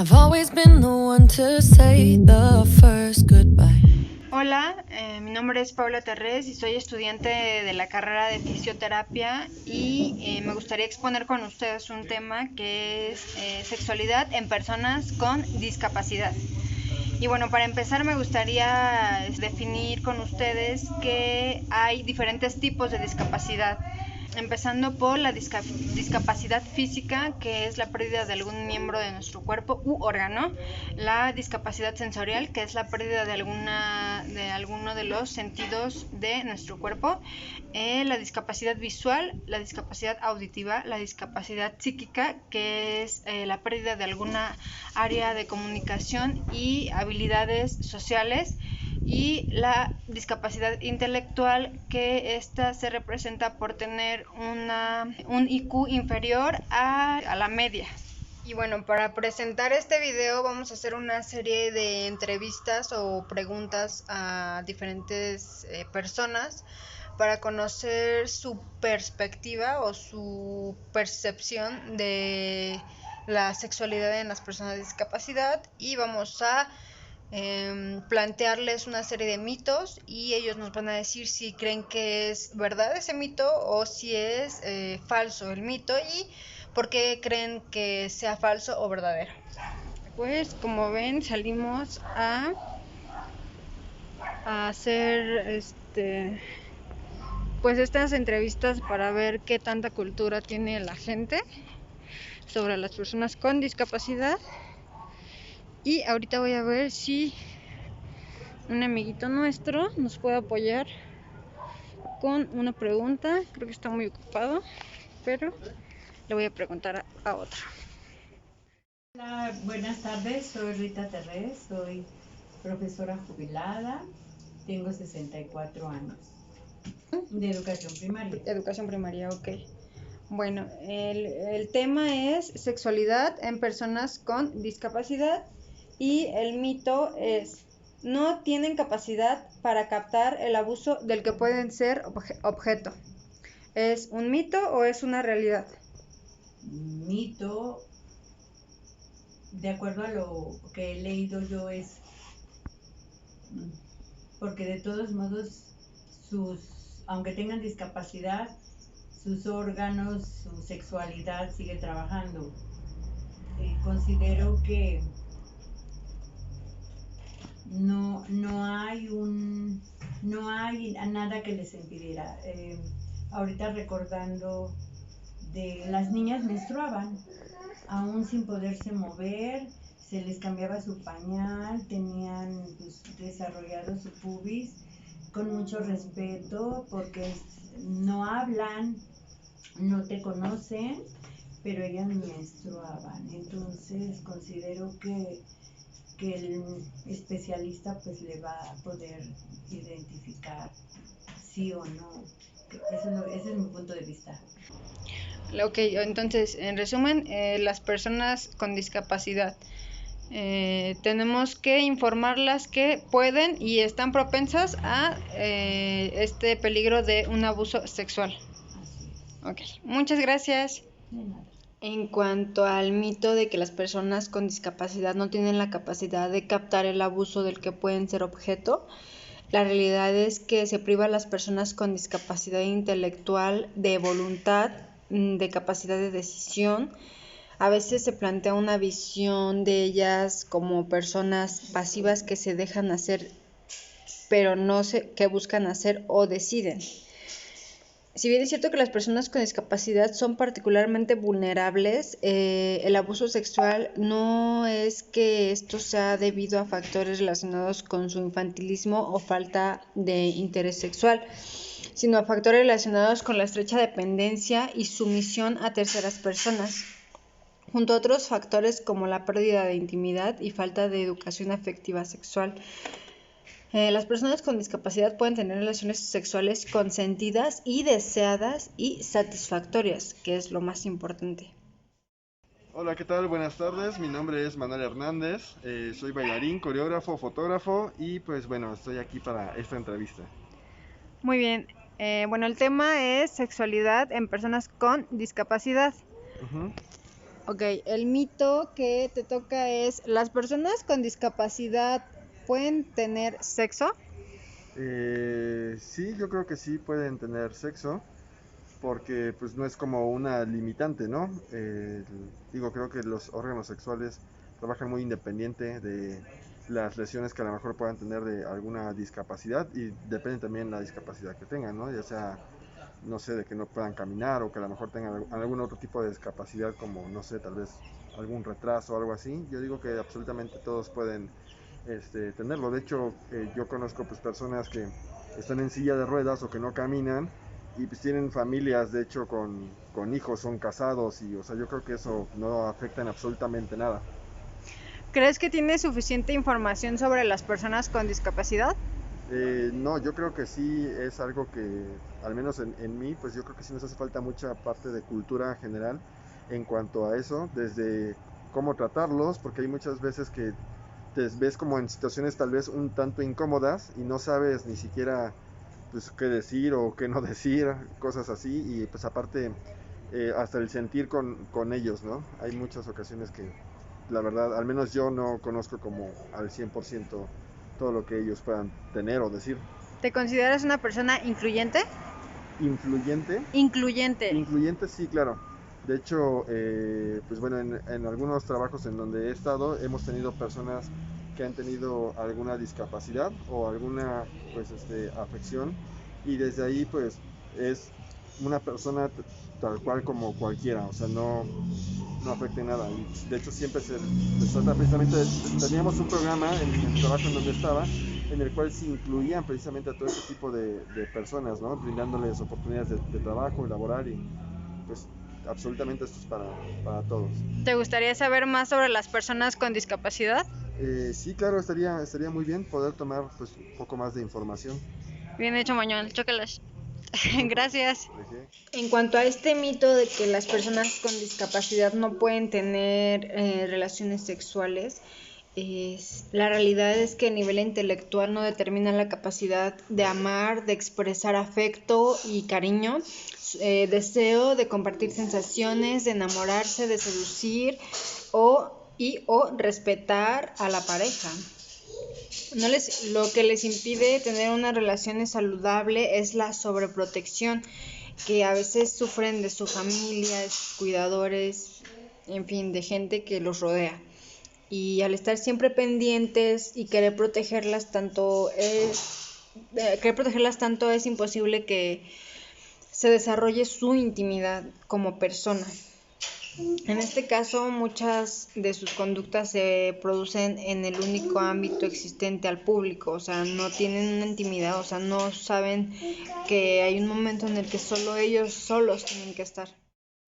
I've always been the one to say the first goodbye. Hola, mi nombre es Paula Terrés y soy estudiante de la carrera de fisioterapia y me gustaría exponer con ustedes un tema que es sexualidad en personas con discapacidad. Y bueno, para empezar me gustaría definir con ustedes que hay diferentes tipos de discapacidad, empezando por la discapacidad física, que es la pérdida de algún miembro de nuestro cuerpo u órgano; la discapacidad sensorial, que es la pérdida de alguno de los sentidos de nuestro cuerpo; la discapacidad visual, la discapacidad auditiva, la discapacidad psíquica, que es la pérdida de alguna área de comunicación y habilidades sociales; y la discapacidad intelectual, que esta se representa por tener un IQ inferior a la media. Y bueno, para presentar este video vamos a hacer una serie de entrevistas o preguntas a diferentes personas para conocer su perspectiva o su percepción de la sexualidad en las personas de discapacidad, y vamos a plantearles una serie de mitos y ellos nos van a decir si creen que es verdad ese mito o si es falso el mito y por qué creen que sea falso o verdadero. Pues como ven, salimos a hacer pues estas entrevistas para ver qué tanta cultura tiene la gente sobre las personas con discapacidad. Y ahorita voy a ver si un amiguito nuestro nos puede apoyar con una pregunta. Creo que está muy ocupado, pero le voy a preguntar a otro. Hola, buenas tardes, soy Rita Terrés, soy profesora jubilada, tengo 64 años de educación primaria. Educación primaria, ok. Bueno, el tema es sexualidad en personas con discapacidad y el mito es: no tienen capacidad para captar el abuso del que pueden ser objeto. ¿Es un mito o es una realidad? Mito, de acuerdo a lo que he leído yo, es porque de todos modos aunque tengan discapacidad, sus órganos, su sexualidad sigue trabajando. Considero que no hay nada que les impidiera. Ahorita recordando, de las niñas menstruaban, aún sin poderse mover, se les cambiaba su pañal, tenían pues, desarrollado su pubis con mucho respeto, porque no hablan, no te conocen, pero ellas menstruaban. Entonces considero que el especialista pues le va a poder identificar sí o no. Ese es mi punto de vista. Ok, entonces, en resumen, las personas con discapacidad tenemos que informarlas que pueden y están propensas a este peligro de un abuso sexual. Así es. Ok, muchas gracias. De nada. En cuanto al mito de que las personas con discapacidad no tienen la capacidad de captar el abuso del que pueden ser objeto, la realidad es que se priva a las personas con discapacidad intelectual de voluntad, de capacidad de decisión. A veces se plantea una visión de ellas como personas pasivas que se dejan hacer, pero no sé qué buscan hacer o deciden. Si bien es cierto que las personas con discapacidad son particularmente vulnerables, el abuso sexual no es que esto sea debido a factores relacionados con su infantilismo o falta de interés sexual, sino a factores relacionados con la estrecha dependencia y sumisión a terceras personas, junto a otros factores como la pérdida de intimidad y falta de educación afectiva sexual. Las personas con discapacidad pueden tener relaciones sexuales consentidas y deseadas y satisfactorias, que es lo más importante. Hola, ¿qué tal? Buenas tardes, mi nombre es Manuel Hernández, soy bailarín, coreógrafo, fotógrafo y pues bueno, estoy aquí para esta entrevista. Muy bien, bueno, el tema es sexualidad en personas con discapacidad. Ujú. Ok, el mito que te toca es, ¿las personas con discapacidad pueden tener sexo? Sí, yo creo que sí pueden tener sexo, porque pues no es como una limitante, ¿no? Digo, creo que los órganos sexuales trabajan muy independiente de las lesiones que a lo mejor puedan tener de alguna discapacidad y depende también la discapacidad que tengan, ¿no? Ya sea, no sé, de que no puedan caminar o que a lo mejor tengan algún otro tipo de discapacidad como, no sé, tal vez algún retraso o algo así. Yo digo que absolutamente todos pueden tenerlo. De hecho, yo conozco pues personas que están en silla de ruedas o que no caminan y pues tienen familias, de hecho, con hijos, son casados y, o sea, yo creo que eso no afecta en absolutamente nada. ¿Crees que tienes suficiente información sobre las personas con discapacidad? No, yo creo que sí es algo que, al menos en mí, pues yo creo que sí nos hace falta mucha parte de cultura general en cuanto a eso, desde cómo tratarlos, porque hay muchas veces que te ves como en situaciones tal vez un tanto incómodas y no sabes ni siquiera pues qué decir o qué no decir, cosas así, y pues aparte hasta el sentir con ellos, ¿no? Hay muchas ocasiones que la verdad, al menos yo no conozco como al 100% todo lo que ellos puedan tener o decir. ¿Te consideras una persona incluyente? Influyente, Incluyente. incluyente sí, claro. De hecho, pues bueno, en algunos trabajos en donde he estado, hemos tenido personas que han tenido alguna discapacidad o alguna, pues, afección, y desde ahí, pues, es una persona tal cual como cualquiera, o sea, no afecta en nada. Y de hecho, siempre se trata precisamente, teníamos un programa en el trabajo en donde estaba, en el cual se incluían precisamente a todo ese tipo de personas, ¿no? Brindándoles oportunidades de trabajo, laboral y pues absolutamente esto es para todos. ¿Te gustaría saber más sobre las personas con discapacidad? Sí, claro, estaría muy bien poder tomar pues un poco más de información. Bien hecho, Mañuel. Chócalas. Gracias. ¿De qué? En cuanto a este mito de que las personas con discapacidad no pueden tener relaciones sexuales, la realidad es que el nivel intelectual no determina la capacidad de amar, de expresar afecto y cariño, deseo de compartir sensaciones, de enamorarse, de seducir o respetar a la pareja. Lo que les impide tener una relación saludable es la sobreprotección, que a veces sufren de su familia, de sus cuidadores, en fin, de gente que los rodea. Y al estar siempre pendientes y querer protegerlas tanto es imposible que se desarrolle su intimidad como persona. En este caso, muchas de sus conductas se producen en el único ámbito existente al público, o sea, no tienen una intimidad, o sea, no saben que hay un momento en el que solo ellos solos tienen que estar.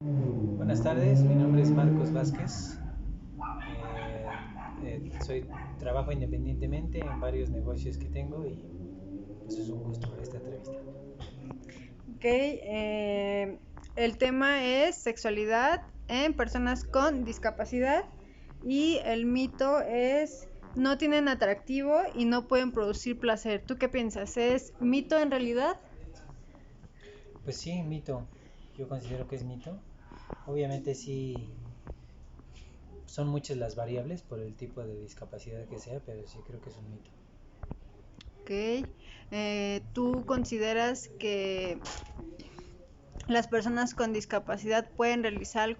Buenas tardes, mi nombre es Marcos Vázquez. Trabajo independientemente en varios negocios que tengo y pues es un gusto esta entrevista. Ok, el tema es sexualidad en personas con discapacidad y el mito es no tienen atractivo y no pueden producir placer. ¿Tú qué piensas? ¿Es mito en realidad? Pues sí, mito. Yo considero que es mito. Obviamente sí, son muchas las variables por el tipo de discapacidad que sea, pero sí creo que es un mito. Ok, ¿tú consideras que las personas con discapacidad pueden realizar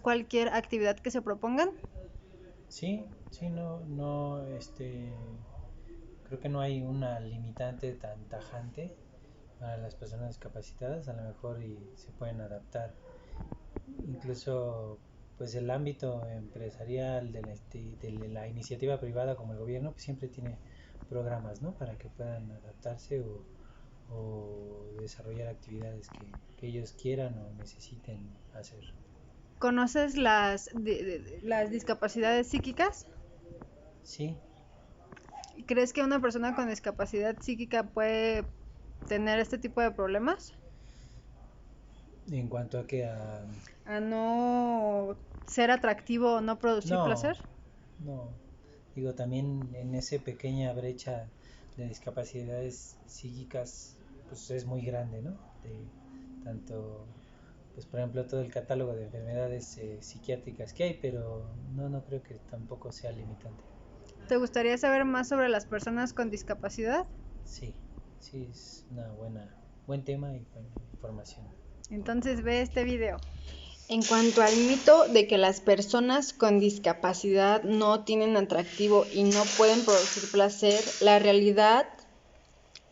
cualquier actividad que se propongan? Sí, sí, creo que no hay una limitante tan tajante para las personas discapacitadas, a lo mejor y se pueden adaptar. Incluso pues el ámbito empresarial de la iniciativa privada como el gobierno pues siempre tiene programas, ¿no? Para que puedan adaptarse o desarrollar actividades que ellos quieran o necesiten hacer. ¿Conoces las discapacidades psíquicas? Sí, ¿Crees que una persona con discapacidad psíquica puede tener este tipo de problemas? en cuanto a que ¿A no ser atractivo o no producir no, placer? no, digo también en esa pequeña brecha de discapacidades psíquicas pues es muy grande, ¿no? De tanto pues por ejemplo todo el catálogo de enfermedades psiquiátricas que hay, pero no creo que tampoco sea limitante. ¿Te gustaría saber más sobre las personas con discapacidad? Sí, sí es buen tema y buena información. Entonces ve este video. En cuanto al mito de que las personas con discapacidad no tienen atractivo y no pueden producir placer, la realidad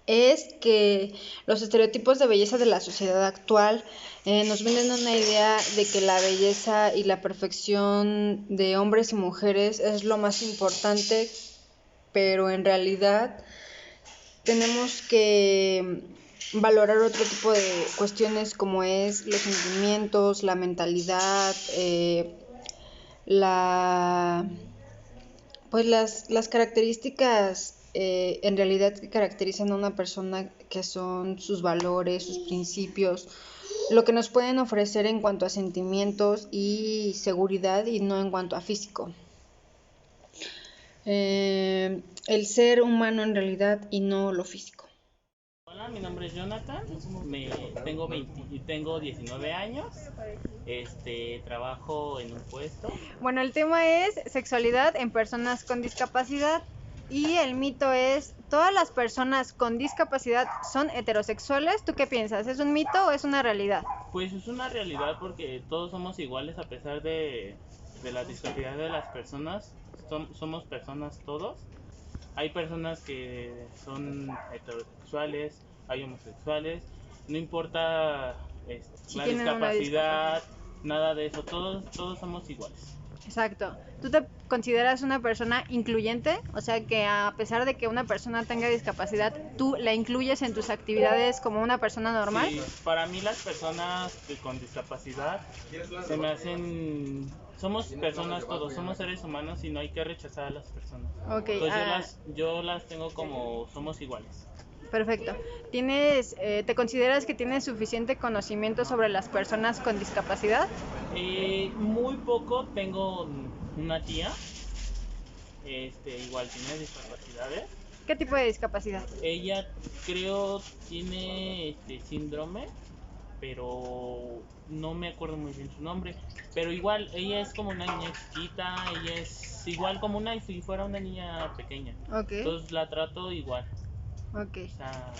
es que los estereotipos de belleza de la sociedad actual nos venden una idea de que la belleza y la perfección de hombres y mujeres es lo más importante, pero en realidad tenemos que valorar otro tipo de cuestiones como es los sentimientos, la mentalidad, pues las características en realidad que caracterizan a una persona, que son sus valores, sus principios, lo que nos pueden ofrecer en cuanto a sentimientos y seguridad y no en cuanto a físico. El ser humano en realidad y no lo físico. Hola, mi nombre es Jonathan, tengo 19 años, trabajo en un puesto. Bueno, el tema es sexualidad en personas con discapacidad y el mito es, ¿todas las personas con discapacidad son heterosexuales? ¿Tú qué piensas? ¿Es un mito o es una realidad? Pues es una realidad porque todos somos iguales a pesar de la discapacidad de las personas, somos personas todos. Hay personas que son heterosexuales, hay homosexuales, no importa Si la tienen una discapacidad, nada de eso, todos somos iguales. Exacto. ¿Tú te consideras una persona incluyente? O sea, que a pesar de que una persona tenga discapacidad, tú la incluyes en tus actividades como una persona normal. Sí, para mí las personas con discapacidad se me hacen... Somos personas todos, somos seres humanos y no hay que rechazar a las personas. Ok, Entonces yo las tengo como somos iguales. perfecto. ¿Te consideras que tienes suficiente conocimiento sobre las personas con discapacidad? Muy poco, tengo una tía, igual tiene discapacidades. ¿Qué tipo de discapacidad? Ella creo tiene síndrome, pero no me acuerdo muy bien su nombre. Pero igual, ella es como una niña chiquita, ella es igual como si fuera una niña pequeña. Ok. Entonces la trato igual. Ok. O sea,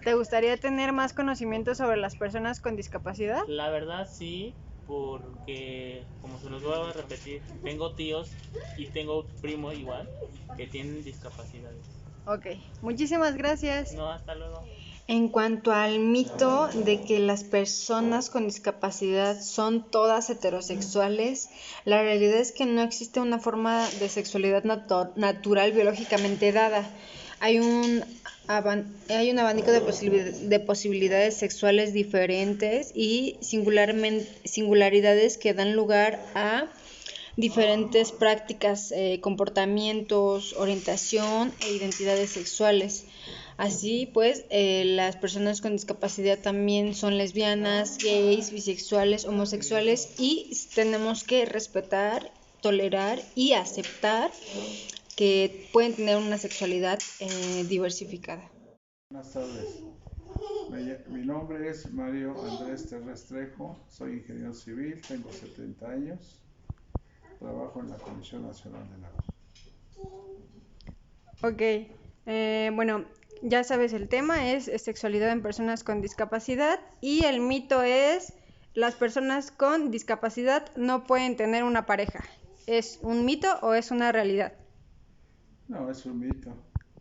¿Te gustaría tener más conocimiento sobre las personas con discapacidad? la verdad sí, porque como se los voy a repetir, tengo tíos y tengo primo igual que tienen discapacidades. Ok. Muchísimas gracias. No, hasta luego. En cuanto al mito de que las personas con discapacidad son todas heterosexuales, la realidad es que no existe una forma de sexualidad natural biológicamente dada. Hay un abanico de posibilidades sexuales diferentes y singularidades que dan lugar a diferentes prácticas, comportamientos, orientación e identidades sexuales. Así pues, las personas con discapacidad también son lesbianas, gays, bisexuales, homosexuales y tenemos que respetar, tolerar y aceptar que pueden tener una sexualidad diversificada. Buenas tardes. Mi nombre es Mario Andrés Terrestrejo, soy ingeniero civil, tengo 70 años, trabajo en la Comisión Nacional del Agua. Ok, bueno, ya sabes el tema, es sexualidad en personas con discapacidad y el mito es las personas con discapacidad no pueden tener una pareja. ¿Es un mito o es una realidad? No, es un mito.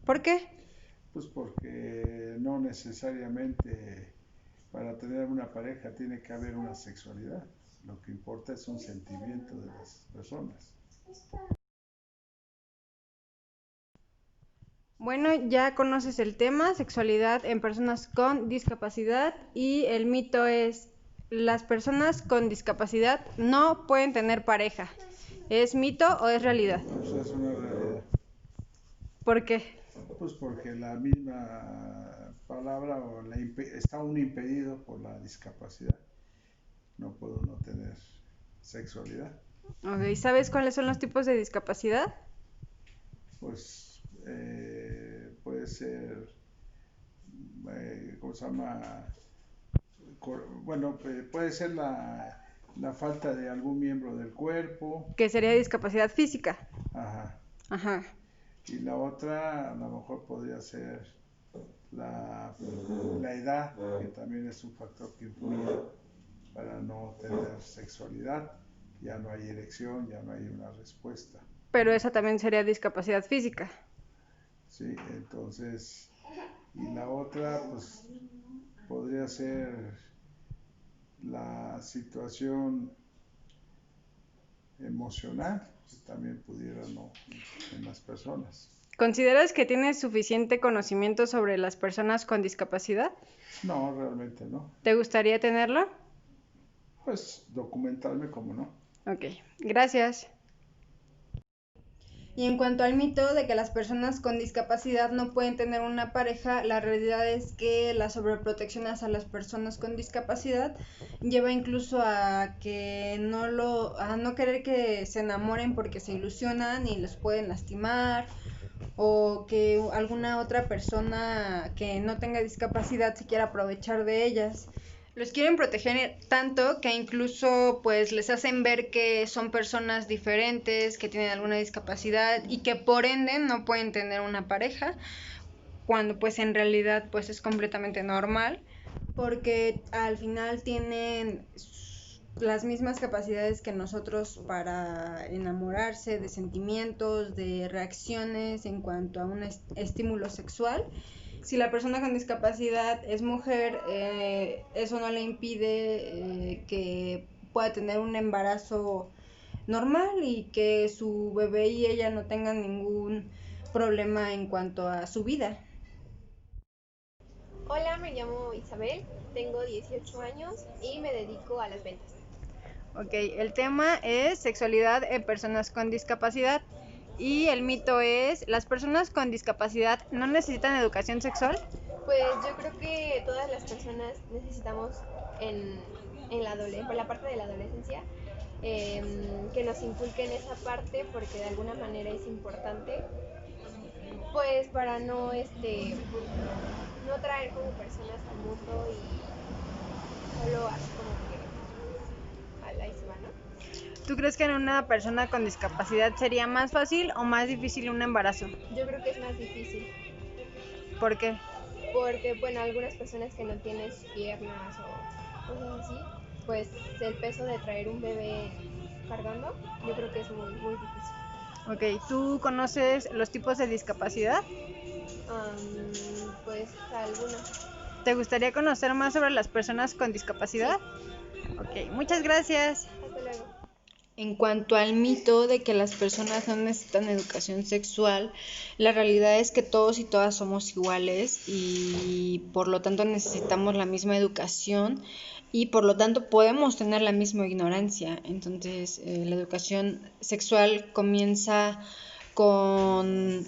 ¿Por qué? Pues porque no necesariamente para tener una pareja tiene que haber una sexualidad. Lo que importa es un sentimiento de las personas. Bueno, ya conoces el tema, sexualidad en personas con discapacidad y el mito es las personas con discapacidad no pueden tener pareja. ¿Es mito o es realidad? Pues es una realidad. ¿Por qué? Pues porque la misma palabra está uno impedido por la discapacidad. No puedo no tener sexualidad. Okay. ¿Sabes cuáles son los tipos de discapacidad? Pues puede ser, ¿cómo se llama? bueno, puede ser la falta de algún miembro del cuerpo. Que sería discapacidad física. Ajá. Ajá. Y la otra a lo mejor podría ser la edad, que también es un factor que influye para no tener sexualidad. Ya no hay erección, ya no hay una respuesta. Pero esa también sería discapacidad física. Sí, entonces, y la otra pues podría ser la situación emocional, que también pudiera no en las personas. ¿Consideras que tienes suficiente conocimiento sobre las personas con discapacidad? No, realmente no. ¿Te gustaría tenerlo? Pues documentarme, como no. Ok, gracias. Y en cuanto al mito de que las personas con discapacidad no pueden tener una pareja, la realidad es que la sobreprotección hacia las personas con discapacidad lleva incluso a que a no querer que se enamoren porque se ilusionan y los pueden lastimar, o que alguna otra persona que no tenga discapacidad se quiera aprovechar de ellas. Los quieren proteger tanto que incluso pues les hacen ver que son personas diferentes, que tienen alguna discapacidad y que por ende no pueden tener una pareja, cuando pues en realidad pues es completamente normal, porque al final tienen las mismas capacidades que nosotros para enamorarse, de sentimientos, de reacciones en cuanto a un estímulo sexual. Si la persona con discapacidad es mujer, eso no le impide que pueda tener un embarazo normal y que su bebé y ella no tengan ningún problema en cuanto a su vida. Hola, me llamo Isabel, tengo 18 años y me dedico a las ventas. Ok, el tema es sexualidad en personas con discapacidad. Y el mito es, ¿las personas con discapacidad no necesitan educación sexual? Pues yo creo que todas las personas necesitamos por la parte de la adolescencia, que nos inculquen esa parte, porque de alguna manera es importante, pues para no traer como personas al mundo y solo así como que al ahí se va, ¿no? ¿Tú crees que en una persona con discapacidad sería más fácil o más difícil un embarazo? Yo creo que es más difícil. ¿Por qué? Porque, bueno, algunas personas que no tienen piernas o cosas así, pues el peso de traer un bebé cargando, yo creo que es muy, muy difícil. Ok, ¿tú conoces los tipos de discapacidad? Pues algunas. ¿Te gustaría conocer más sobre las personas con discapacidad? Sí. Ok, muchas gracias. Hasta luego. En cuanto al mito de que las personas no necesitan educación sexual, la realidad es que todos y todas somos iguales y por lo tanto necesitamos la misma educación y por lo tanto podemos tener la misma ignorancia. Entonces, la educación sexual comienza con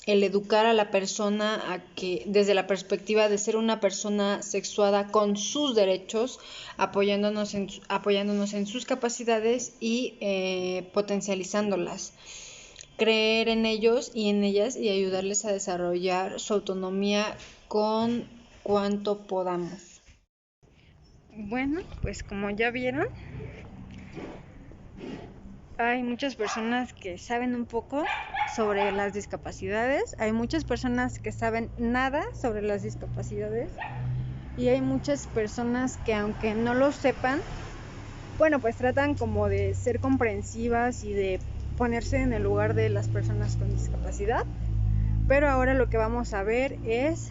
el educar a la persona a que, desde la perspectiva de ser una persona sexuada con sus derechos, apoyándonos en sus capacidades y potencializándolas, creer en ellos y en ellas y ayudarles a desarrollar su autonomía con cuanto podamos. Bueno, pues como ya vieron, hay muchas personas que saben un poco sobre las discapacidades, hay muchas personas que saben nada sobre las discapacidades y hay muchas personas que, aunque no lo sepan, bueno, pues tratan como de ser comprensivas y de ponerse en el lugar de las personas con discapacidad. Pero ahora lo que vamos a ver es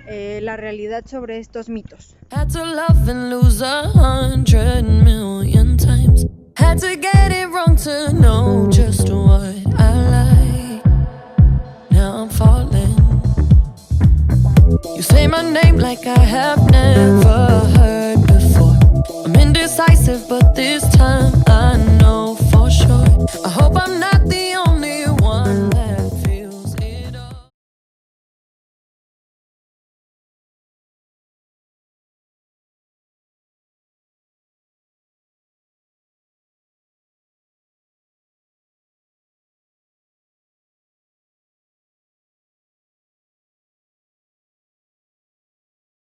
la realidad sobre estos mitos. Had to love and lose 100 million times. Had to get it wrong to know just what I like. Now I'm falling. You say my name like I have never heard before. I'm indecisive, but this time I know.